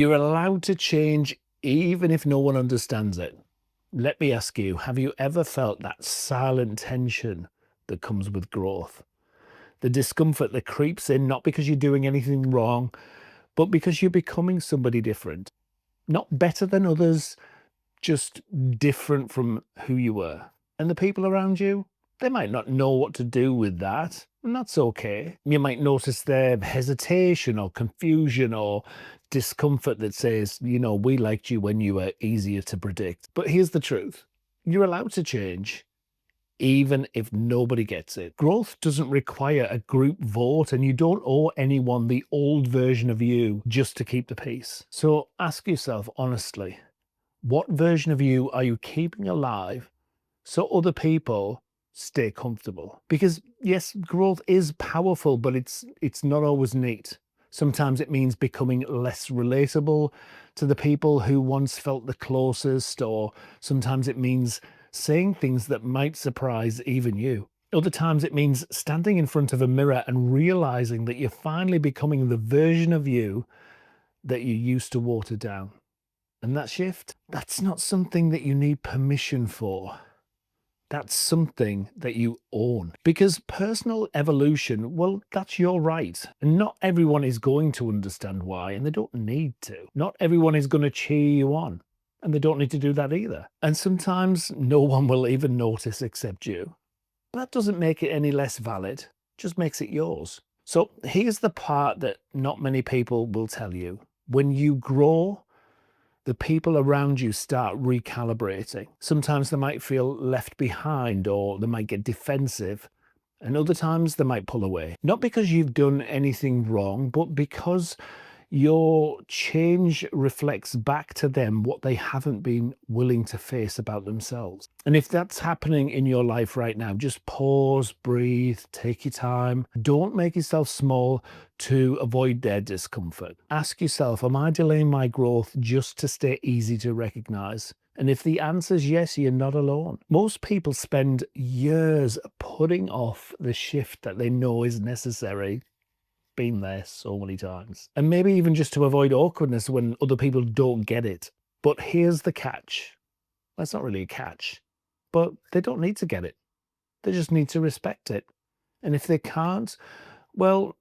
You're allowed to change even if no one understands it. Let me ask you, have you ever felt that silent tension that comes with growth? The discomfort that creeps in not because you're doing anything wrong, but because you're becoming somebody different. Not better than others, just different from who you were. And the people around you, they might not know what to do with that, and that's okay. You might notice their hesitation or confusion or discomfort that says, we liked you when you were easier to predict. But here's the truth: you're allowed to change, even if nobody gets it. Growth doesn't require a group vote, and you don't owe anyone the old version of you just to keep the peace. So ask yourself honestly, what version of you are you keeping alive so other people stay comfortable? Because yes, growth is powerful, but it's not always neat. Sometimes it means becoming less relatable to the people who once felt the closest, or sometimes it means saying things that might surprise even you. Other times it means standing in front of a mirror and realizing that you're finally becoming the version of you that you used to water down. And that shift, that's not something that you need permission for. That's something that you own. Because personal evolution, well, that's your right. And not everyone is going to understand why, and they don't need to. Not everyone is going to cheer you on, and they don't need to do that either. And sometimes no one will even notice except you. But that doesn't make it any less valid, just makes it yours. So here's the part that not many people will tell you. When you grow, the people around you start recalibrating. Sometimes they might feel left behind, or they might get defensive, and other times they might pull away. Not because you've done anything wrong, but because your change reflects back to them what they haven't been willing to face about themselves. And if that's happening in your life right now, just pause, breathe, take your time. Don't make yourself small to avoid their discomfort. Ask yourself, am I delaying my growth just to stay easy to recognize? And if the answer is yes, you're not alone. Most people spend years putting off the shift that they know is necessary. Been there so many times. And maybe even just to avoid awkwardness when other people don't get it. But here's the catch. That's not really a catch, but they don't need to get it. They just need to respect it. And if they can't, well,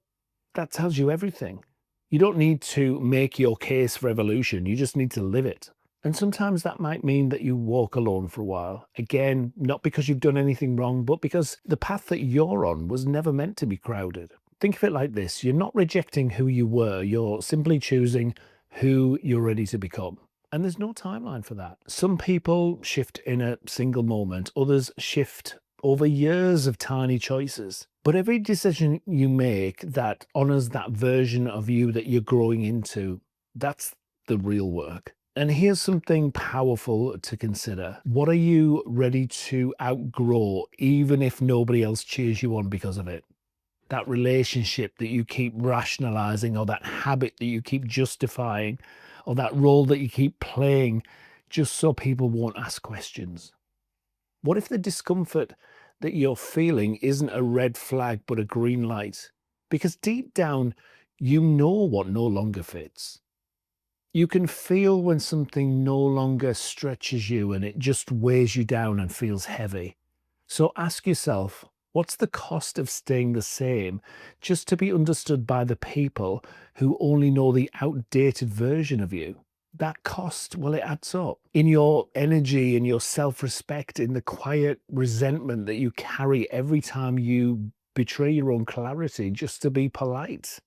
that tells you everything. You don't need to make your case for evolution. You just need to live it. And sometimes that might mean that you walk alone for a while. Again, not because you've done anything wrong, but because the path that you're on was never meant to be crowded. Think of it like this: you're not rejecting who you were, you're simply choosing who you're ready to become. And there's no timeline for that. Some people shift in a single moment, others shift over years of tiny choices. But every decision you make that honors that version of you that you're growing into, that's the real work. And here's something powerful to consider. What are you ready to outgrow, even if nobody else cheers you on because of it? That relationship that you keep rationalizing, or that habit that you keep justifying, or that role that you keep playing just so people won't ask questions. What if the discomfort that you're feeling isn't a red flag, but a green light? Because deep down, you know what no longer fits. You can feel when something no longer stretches you and it just weighs you down and feels heavy. So ask yourself, what's the cost of staying the same just to be understood by the people who only know the outdated version of you? That cost, well, it adds up in your energy, in your self-respect, in the quiet resentment that you carry every time you betray your own clarity just to be polite.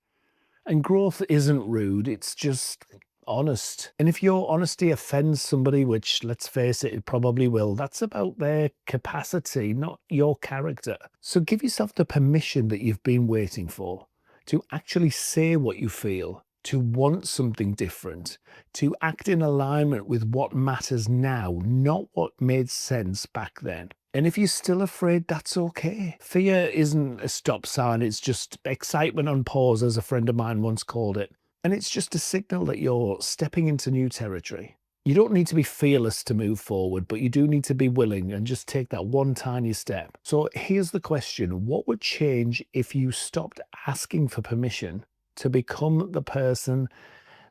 And growth isn't rude, it's just honest. And if your honesty offends somebody, which let's face it, it probably will, that's about their capacity, not your character. So give yourself the permission that you've been waiting for, to actually say what you feel, to want something different, to act in alignment with what matters now, not what made sense back then. And if you're still afraid, that's okay. Fear isn't a stop sign, it's just excitement on pause, as a friend of mine once called it. And it's just a signal that you're stepping into new territory. You don't need to be fearless to move forward, but you do need to be willing and just take that one tiny step. So here's the question: what would change if you stopped asking for permission to become the person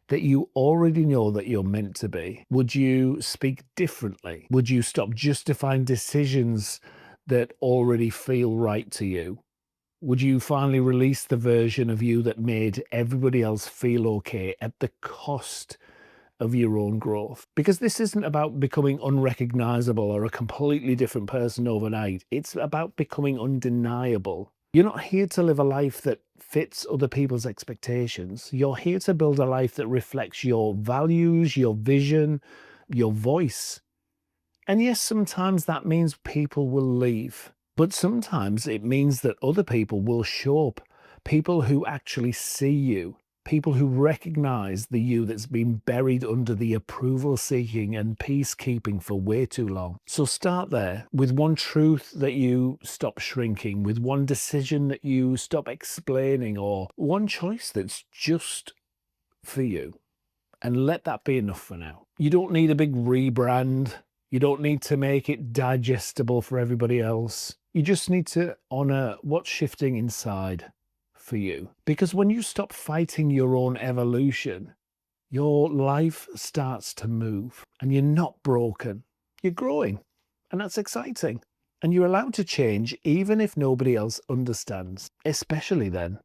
that you already know that you're meant to be? Would you speak differently? Would you stop justifying decisions that already feel right to you? Would you finally release the version of you that made everybody else feel okay at the cost of your own growth? Because this isn't about becoming unrecognizable or a completely different person overnight. It's about becoming undeniable. You're not here to live a life that fits other people's expectations. You're here to build a life that reflects your values, your vision, your voice. And yes, sometimes that means people will leave. But sometimes it means that other people will show up, people who actually see you, people who recognize the you that's been buried under the approval seeking and peacekeeping for way too long. So start there with one truth that you stop shrinking, with one decision that you stop explaining, or one choice that's just for you. And let that be enough for now. You don't need a big rebrand. You don't need to make it digestible for everybody else. You just need to honor what's shifting inside for you. Because when you stop fighting your own evolution, your life starts to move and you're not broken. You're growing. And that's exciting. And you're allowed to change even if nobody else understands, especially then